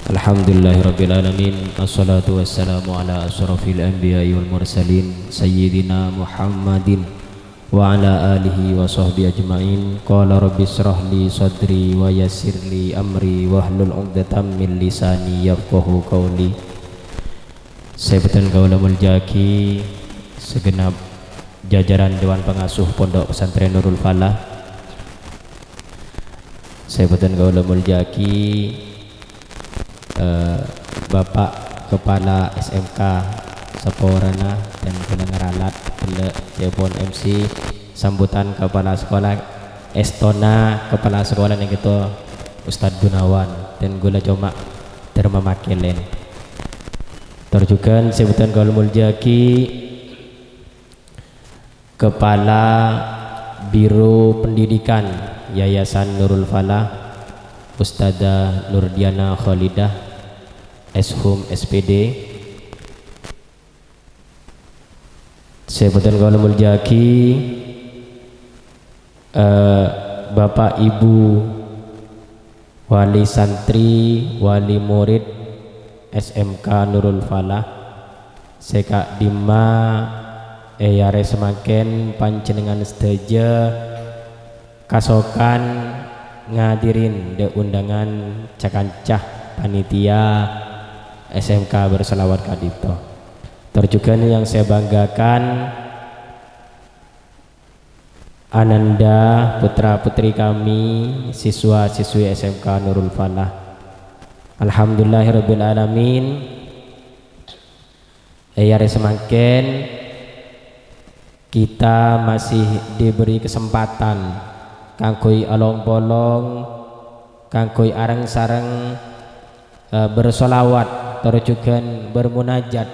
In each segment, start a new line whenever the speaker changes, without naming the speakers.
Alhamdulillahirabbil alamin, assalatu wassalamu ala asyrafil anbiya'i wal mursalin sayyidina Muhammadin wa ala alihi wa sahbihi ajmain. Qala rabbi shrah li sadri wa yassir li amri wahlul 'uqdatam min lisani yafqahu qawli. Sebutan kaula muljaki segenap jajaran Dewan Pengasuh Pondok Pesantren Nurul Falah. Sebutan kaula muljaki Bapak Kepala SMK Saporana dan pendengar alat telepon MC, sambutan Kepala Sekolah Estona, Kepala Sekolah yang itu Ustadz Gunawan dan gula coma Dharma Makelen. Terjukan sebutan kaul muljaki Kepala Biro Pendidikan Yayasan Nurul Falah Ustadzah Nurdiana Khalidah Eshum SPD. Sebutan kaul muljaki Bapak Ibu Wali Santri Wali Murid SMK Nurul Falah Seka Dima Yare semakin panjenengan sedaja kasokan ngadirin de undangan cakancah panitia SMK berselawat kadito. Terjuga yang saya banggakan Ananda putra putri kami, siswa siswi SMK Nurul Falah. Alhamdulillahirabbil alamin. Yare semakin kita masih diberi kesempatan kangkoi along-bolong, kangkoi arang-sarang bersolawat, terjugan bermunajat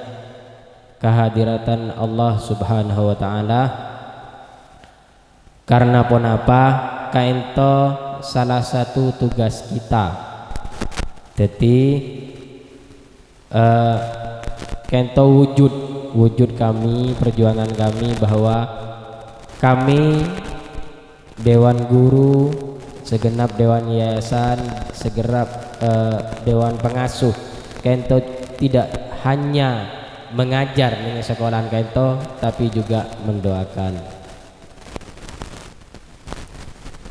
kehadiran Allah Subhanahu wa Ta'ala. Karena pun apa, kaento salah satu tugas kita. Jadi kaento wujud kami, perjuangan kami bahwa kami Dewan Guru, segenap Dewan Yayasan, segenap Dewan Pengasuh kento tidak hanya mengajar di sekolahan kento, tapi juga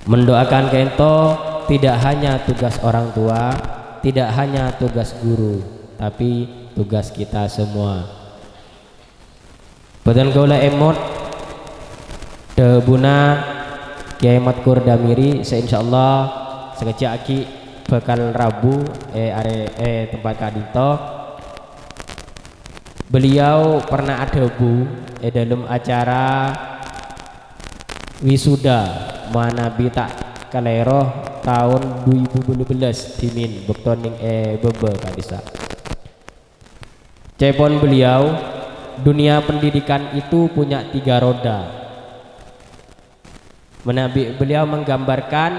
mendoakan kento tidak hanya tugas orang tua, tidak hanya tugas guru, tapi tugas kita semua. Badan kaula emot debuna Kiai Matkur Damiri, insyaallah sekecil aki bakal Rabu tempat kadito. Beliau pernah ada dalam acara wisuda Manabi tak kaleroh tahun 2012 dimin bektoning bebe kadisa. Cepon beliau, dunia pendidikan itu punya 3 roda. Beliau menggambarkan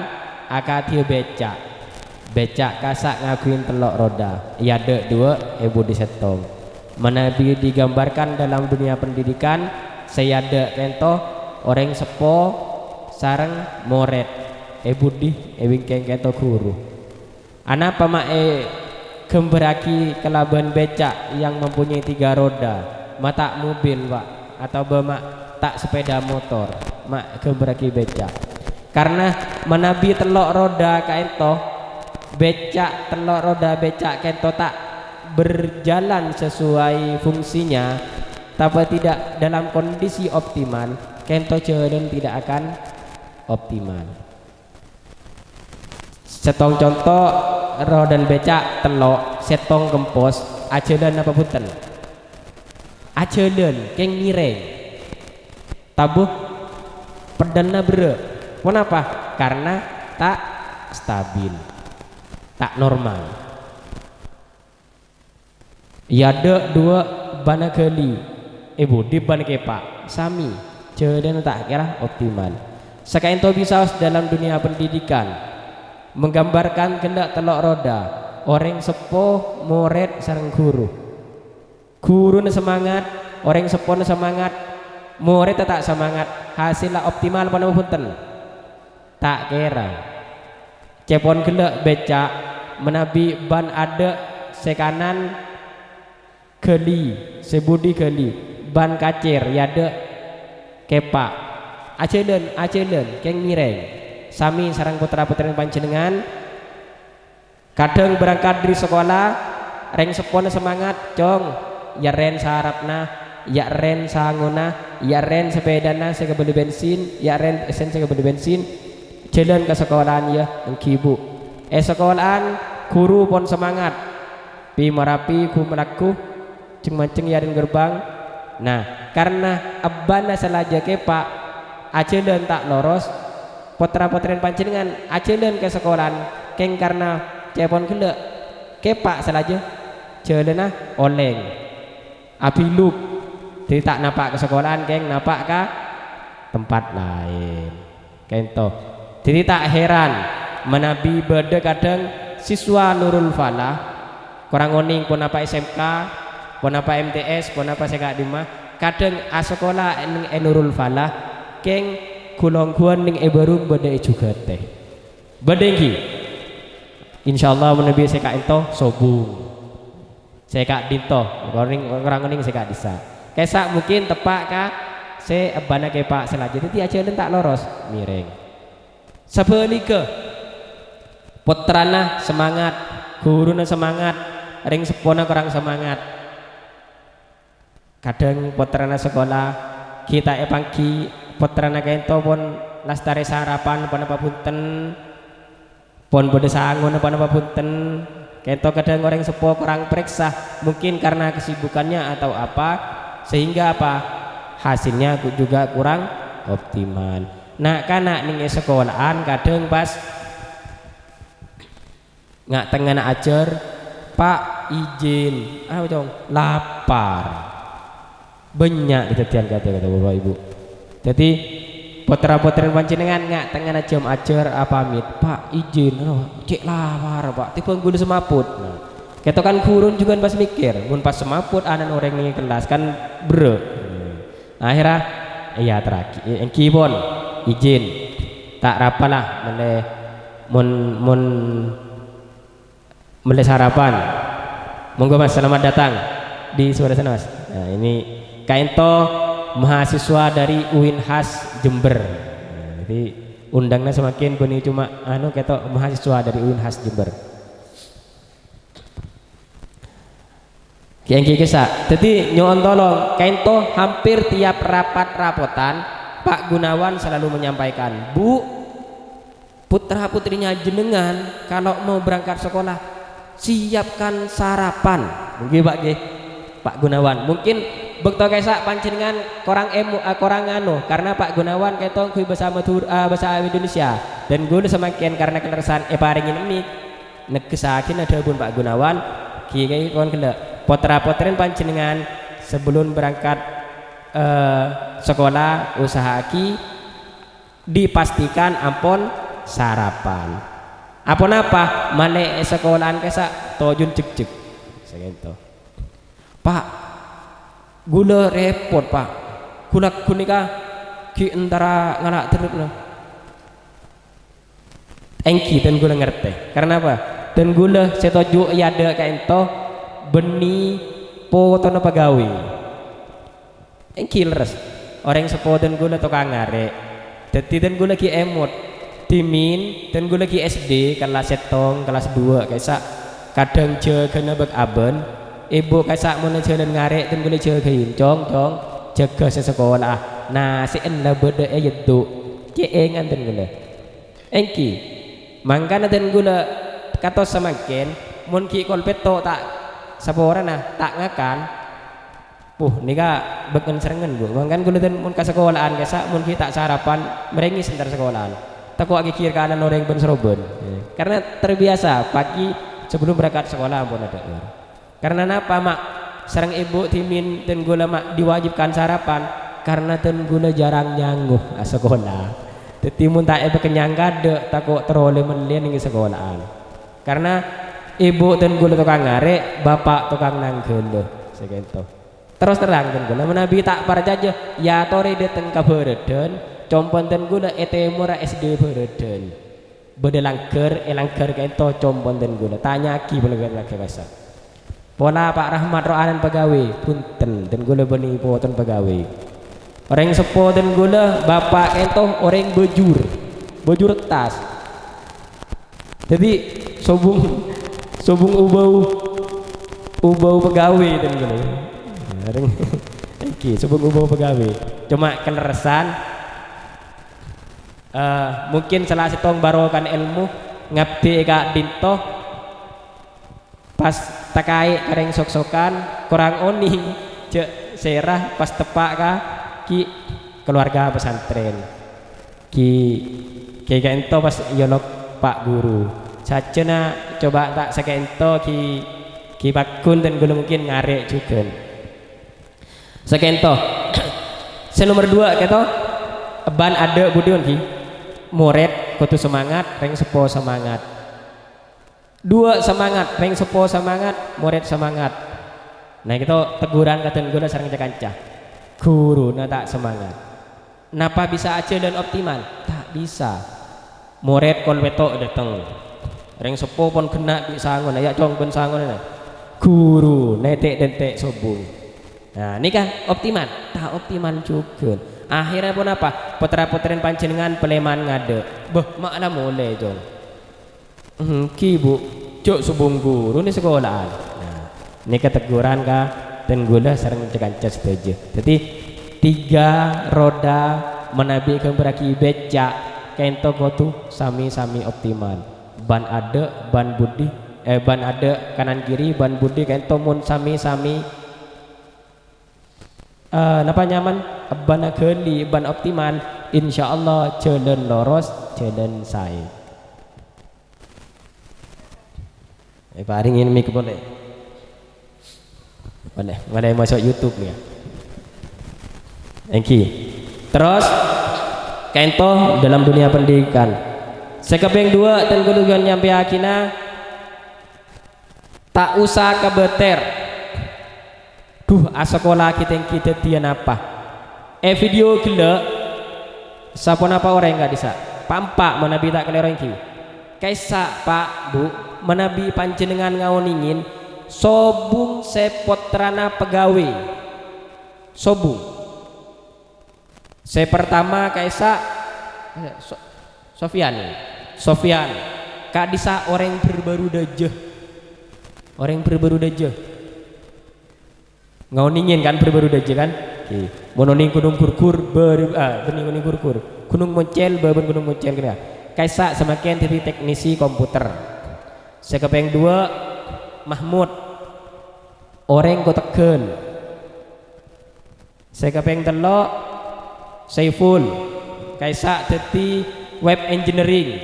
akatil becak kasak ngakuin telok roda, ya de 2 ibu disetong. Menabi digambarkan dalam dunia pendidikan saya de kento orang sepo sareng moret ibu di wingkeng kento guru. Anak pama gemberaki kelaban becak yang mempunyai 3 roda, mata mobil pak atau bamak tak sepeda motor, mak gemberaki becak. Karena menabi telok roda kaento becak, telok roda becak kento tak berjalan sesuai fungsinya, tapi tidak dalam kondisi optimal, kento jalan tidak akan optimal. Setong contoh roda becak telok setong gempos ajalan apa punten, ajalan keng mireng tabuh perdana bre. Kenapa? Karena tak stabil, tak normal. Ya ada 2 bana kali ibu di ban kepak sami jalan tak kira optimal. Sekain to bisa dalam dunia pendidikan menggambarkan kendak telok roda, orang sepuh murid sareng guru semangat, orang sepuh semangat, murid tak semangat, hasilnya optimal pada punten tak kira. Cepon gelek becak menabi ban ada sekanan geli sebudi geli ban kacir yade kepak acelen keng mireng sami sarang putra-putri panjenengan kadang berangkat dari sekolah reng sepon semangat cong ya ren saharapna ya ren sangona ya ren sepedana saya beli bensin ya ren esen saya beli bensin jalan ke sekolahan ya engkibu sekolahan guru pon semangat pi merapi ku melaku ceng manceng ya gerbang. Nah karena abana salaja ke pak acelen tak loros putra-putri panjenengan acelen ke sekolahan keng karena cepon kele ke pak salaja jalan oleng abiluk jadi tak napak ke sekolahan keng napak ke tempat lain kento. Jadi tak heran menabi berde kadang siswa Nurul Falah kurang oning pun apa SMK pun apa MTS pun apa seka dimah kadang sekolah ning Nurul Falah keng kulongkuan ning baru berde juga teh berdengki insyaallah menabi seka ento sobung seka dinto orang oning seka disa kesak mungkin tepak ka se abana ke pak selanjutnya ti aja tak loros mireng sebelike putrana semangat guruna semangat ring sepona kurang semangat kadang putrana sekolah kita pangki putrana kento pun lastare sarapan pun apa punten pun bode sangun pun apa punten kento kadang orang sepo kurang periksa mungkin karena kesibukannya atau apa sehingga apa hasilnya juga kurang optimal. Nah kana ning sekolahan kadang pas ngak tengah ajar pak izin cong lapar banyak kejadian kata bapak ibu. Jadi putra-putri panjenengan ngak tengah jam ajar pamit pak izin cek lapar pak tipe guru semaput. Nah, kita kan gurun juga pas mikir mun pas semaput anan orang ning kelas kan bro. Akhirnya iya terakhir yang kibon izin tak rapalah mele sarapan monggo mas selamat datang di suara sana mas. Nah ini kainto mahasiswa dari UINHAS Jember. Nah, jadi undangnya semakin beni cuma keto mahasiswa dari UINHAS Jember kian kisah. Jadi nyon tolong kainto hampir tiap rapat-rapotan Pak Gunawan selalu menyampaikan, Bu, putra putrinya jenengan kalau mau berangkat sekolah siapkan sarapan. Mungkin Pak Gunawan. Mungkin bekto kesak panjenengan korang karena Pak Gunawan ketong kui bahasa Indonesia dan gue semakin karena kelersan paringin ini negesakin ada pun Pak Gunawan kiai kon kele putra-putrin panjenengan sebelum berangkat sekolah usahaki dipastikan ampun sarapan ampun apa mane sekolahan kesak tojun cek segitu pak gula repot pak gula kunika ki antara ngalak terus engki dan gula ngerti karena apa dan gula setuju ya ada kayak ento beni potona pagawi killers orang sepo dan gue tukang ngare jadi dan gue lagi emot timin dan gue lagi SD kelas setong kelas 2 kayak kadang jaga nabek aben ibu kayak mau jalan ngare dan gue jagain cong jaga sekolah nah si enla beda itu keengan dan gue engki mangkana dan gue kata semakin mun ki kolpeto tak saporan tak ngakan nika beken serengen bu mangkan gula dan mun ka sekolahan kesa mun kita sarapan merengi sebentar sekolahan takut lagi kiri kanan orang ben seroben karena terbiasa pagi sebelum berangkat sekolah ampun ada karena napa mak sareng ibu timin dan gula mak diwajibkan sarapan karena ten gula jarang nyangguh sekolah jadi mun tak kenyang gade takut teroleh menlian ing sekolahan karena ibu dan gula tukang ngare bapak tukang nanggelo segitu terus terang dan gula menabi tak parjaja ya tore dateng ka bereden compon dan gula murah SD bereden bede langker langker kaito compon dan gula tanya ki bener lagi bahasa pola Pak Rahmat roanan pegawai punten dan gula beni poton pegawai orang sepo dan gula bapak ento orang bejur tas jadi sobung ubau pegawai dan gula orang iki sobung ubau pegawai cuma keleresan mungkin salah setong barokan ilmu ngabdi kak dinto pas takai kareng sok-sokan kurang oning cek serah pas tepak kah ki keluarga pesantren ki ento pas yonok pak guru sajena coba tak sakento ki bakun dan gula mungkin ngarek juga sakento senomor 2 keto ban ada budion ki murid kudu semangat reng sepo semangat 2 semangat reng sepo semangat murid semangat nah kita teguran katen gula sareng kancah guru na tak semangat napa bisa aja dan optimal tak bisa murid kon wetok dateng reng sepo pon kena di sangon ya cong ben sangon na guru netek dentek sobung nah ini kan optimal tak optimal juga akhirnya pun apa putra-putrin panjenengan peleman ngade beh makna mulai jong ki bu cuk subung guru ini sekolahan nah ini keteguran kah dan gula sering mencegah setuju jadi 3 roda menabi kemberaki becak kento gotu sami-sami optimal ban ada ban budi ban ada kanan kiri ban budi kento mun sami-sami napa nyaman ban geli ban optimal insyaallah jalan loros jalan sae paring ini mik boleh masuk YouTube nih thank you terus kento dalam dunia pendidikan sekeping 2 dan kelugan nyampe akina tak usah kebeter duh asekolah kita dia apa video gila sapon apa orang nggak bisa pampak menabi tak kelereng ki kaisa pak bu menabi panjenengan ngaoningin sobung sepotrana pegawai sobung saya pertama kaisa Sofian kak disa orang berbaru dajah ngaoningin kan berbaru dajah kan mononing gunung kurkur bening kurkur gunung moncel baben gunung moncel kira kaisa semakin titik teknisi komputer sekepeng 2 Mahmud orang koteken sekepeng 3 Saiful kaisa teti web engineering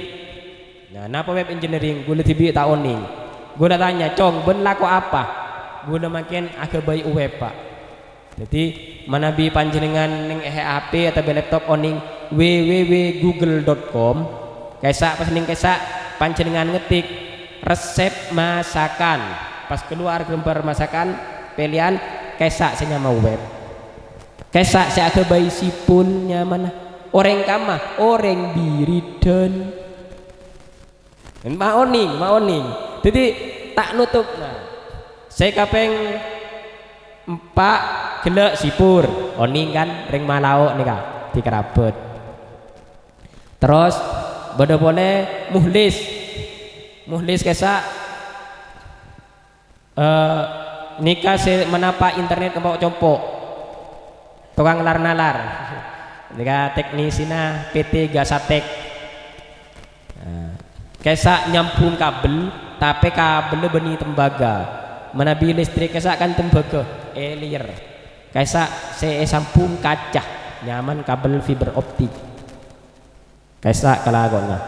nah napa web engineering gula tibi tak oning gula tanya cong ben laku apa gula makin agak baik web pak jadi manabi panjenengan ning HP atau laptop oning www.google.com kaisa pas ning kaisa panjenengan ngetik resep masakan pas keluar gambar masakan pilihan kaisa senyama web kaisa saya agak baik sipun nyaman orang kama orang biridan maoning jadi tak nutup nah saya kapeng 4 gelek sipur oning kan ring malau nih kak di kerabet terus boleh muhlis kesa nikah menapa internet kembang compok tukang nalar nikah teknisina PT Gasatek kesa nyambung kabel tapi kabelnya benih tembaga menabi listrik kesa kan tembaga liar kesa saya sambung kaca nyaman kabel fiber optik kesa kalagona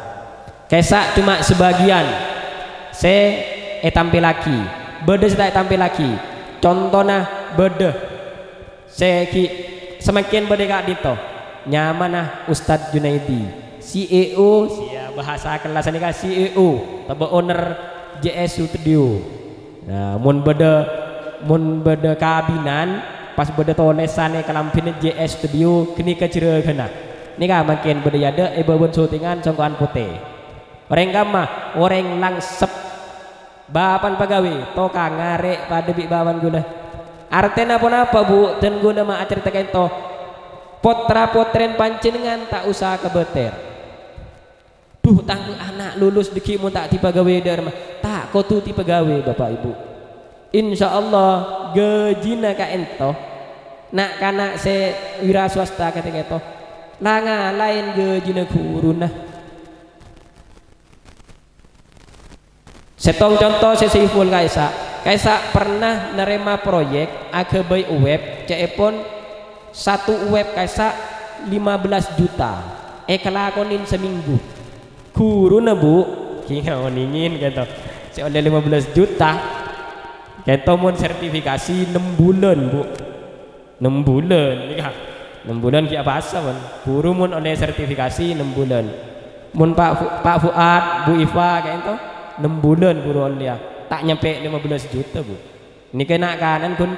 kesa cuma sebagian saya tampil lagi beda saya tampil lagi contohnya beda saya semakin beda kak dito nyaman Ustadz Junaidi CEO bahasa kelas ini kan CEO atau owner JS Studio nah mun beda kabinan pas beda tulisannya kelampinnya JS Studio kini kecil kena ini kan makin beda ada babon syutingan congkoan putih orang kama orang langsep bapan pagawe to kangarek pada bi bawan gula artena pun apa bu dan gula mak cerita to potra potren panjenengan tak usah kebeter duh tanggung anak lulus dikimu tak tipe gawe derma tak kau tu tipe gawe bapak ibu insyaallah gejina ka ento nak kana se wira swasta ketika itu langa lain gejina kuruna setong contoh sesiful kaisa pernah nerima proyek agabai web cepon satu web kaisa 15 juta kelakonin seminggu kuruna bu kinga oningin gitu si oleh 15 juta kita mau sertifikasi 6 bulan bu 6 bulan ya 6 bulan kia bahasa man guru mun oleh sertifikasi 6 bulan mun Pak Fuad Bu Iva kayak itu 6 bulan guru oleh tak nyampe 15 juta bu ini kena kanan kun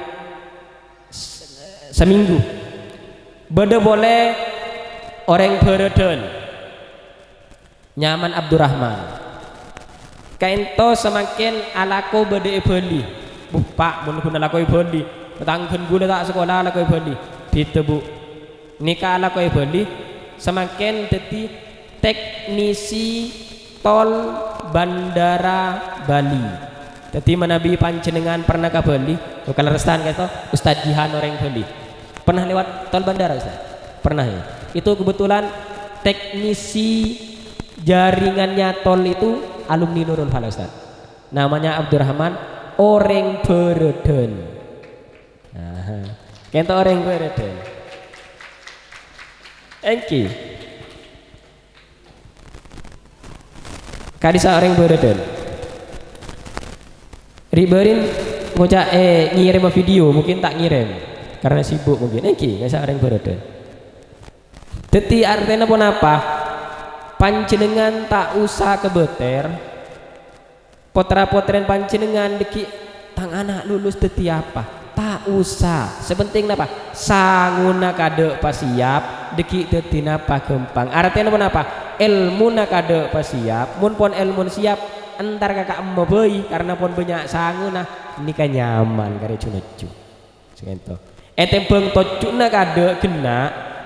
seminggu beda boleh orang bereden nyaman Abdurrahman kainto semakin alako beda beli pak mun kun alako beli petangkeun gula tak sekolah alako beli gitu bu nikah alako beli semakin dadi teknisi tol bandara Bali jadi menabi panjenengan pernah ke Bali bukan restan gitu Ustadz Jihan orang Bali pernah lewat tol bandara Ustaz? Pernah ya itu kebetulan teknisi jaringannya tol itu alumni Nurul Falah Ustaz namanya Abdurrahman orang bereden kento orang bereden engki kadisa orang bereden riberin ngucap ngirim video mungkin tak ngirim karena sibuk mungkin kadisa orang bereden deti artinya pun apa panjenengan tak usah kebeter potra potren panjenengan deki tang anak lulus deti apa tak usah sepenting apa sanguna kade pasiap deki deti napa gempang artinya pun apa ilmu nakade pasiap mun pon ilmu siap entar kakak emmo beui karena pon banyak sanguna ini kan nyaman kare cunecu sento tembeng tocuna kade gena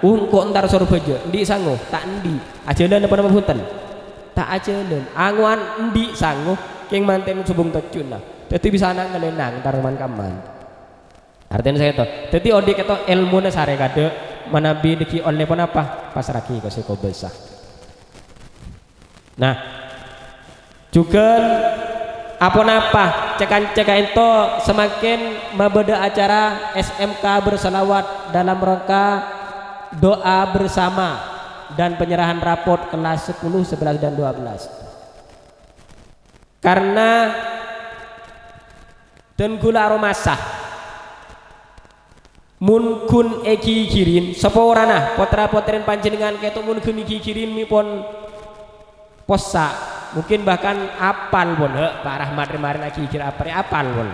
kok entar sor bejo endi sangu tak endi ajelan apa nama punten tak ajelan anguan endi sangu keng manten subung tocuna dadi bisa nang ngelenang entar man-kaman artinya saya to dadi odi keto ilmune sare kade manabi deki oleh pun apa pasraki ko seko besah nah juga apa cekan itu semakin membeda acara SMK berselawat dalam rangka doa bersama dan penyerahan raport kelas 10, 11 dan 12 karena dan gula aromasah mun kun eki kirin seporana potra potren panjenengan ketok mun kun eki kirin mi pon posa mungkin bahkan apal pun Pak Rahmat kemarin lagi kira apal pun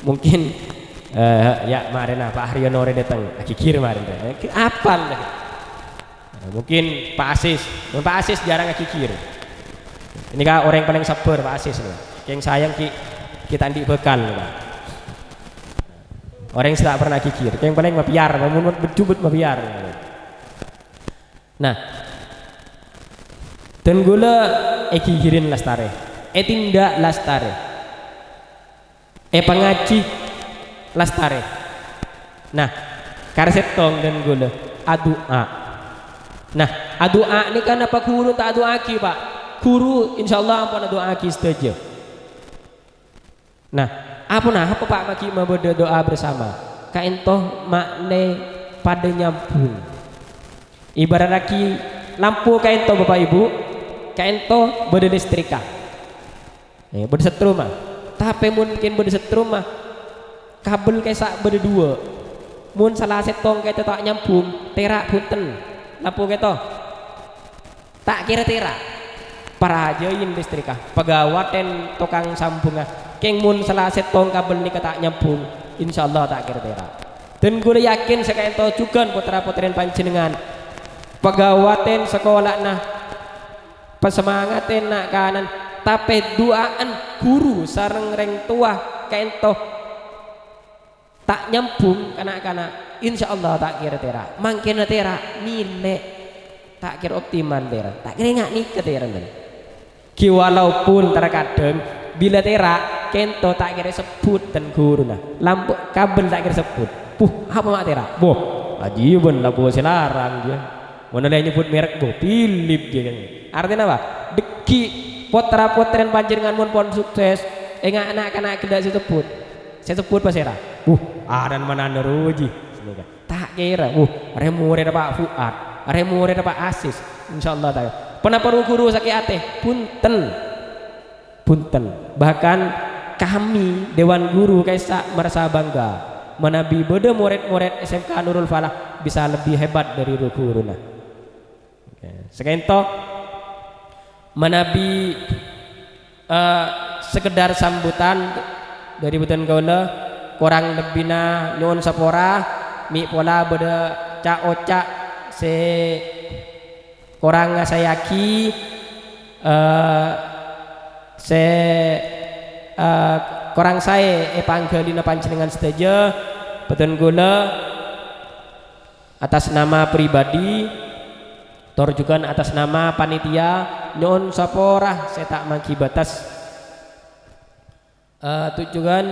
mungkin ya kemarin Pak Haryono datang lagi kira kemarin apal mungkin Pak Asis jarang lagi kira ini kan orang yang paling sabar Pak Asis yang sayang kita andi bekal orang yang tidak pernah kikir yang paling mapiar mau berjubut mapiar nah dan gula kikirin lastare tindak lastare pengaji lastare nah karsetong dan gula adua nah adua ini kan apa guru tak adua aki pak guru insyaallah ampun adua aki setuju nah apa pak maki membeda doa bersama kaintoh makne pada nyambung ibarat lagi lampu kaintoh bapak ibu kaintoh beda listrika beda setrum tapi mungkin beda setrum kabel kayak beda dua mun salah setong kayak tak nyambung terak punten lampu kayak tak kira terak para ajain listrika pegawaten tukang sambung keng mun salah setong kabel ni tak nyambung insyaallah tak kira terak dan gue yakin sekali itu juga putra putrin panjenengan pegawaten sekolah nah pesemangaten nak kanan tapi duaan guru sareng reng tua kento tak nyambung kanak-kanak insyaallah tak kira tera mangkin tera nilai tak kira optimal tera tak kira nggak nikah tera ki walaupun terkadang bila tera kento tak kira sebut dan guru nah lampu kabel tak kira sebut apa mak tera boh ajiban lampu selarang dia mana dia nyebut merek boh Philip dia kan artinya apa deki potra-potren panjenengan pun sukses enggak anak-anak tidak saya sebut pas era dan mana neruji tak kira remure Pak Fuad remure Pak Asis insyaallah tak pernah perlu guru sakit ate punten bahkan kami dewan guru kaisa merasa bangga menabi beda murid-murid SMK Nurul Falah bisa lebih hebat dari guruna sekento menabi sekedar sambutan dari buten kaula kurang lebihna nyuwun sapora mi pola beda cak ocak se kurang ngasayaki se kurang saya panggalina panjenengan sedaja beten gula atas nama pribadi tor juga atas nama panitia nyuwun sapora saya tak mangki batas tujuan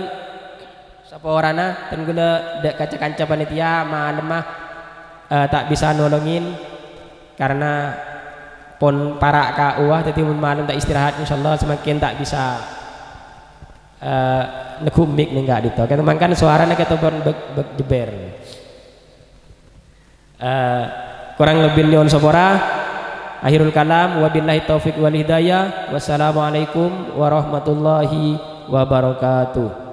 saporana dan gula dek kaca-kaca panitia malemah tak bisa nolongin karena pon para kauah jadi malam tak istirahat insyaallah semakin tak bisa negumik nih enggak dito kita mangkan suaranya kita pun jeber kurang lebih nyuwun sapora akhirul kalam wabillahi taufik wal hidayah wassalamualaikum warahmatullahi wabarakatuh.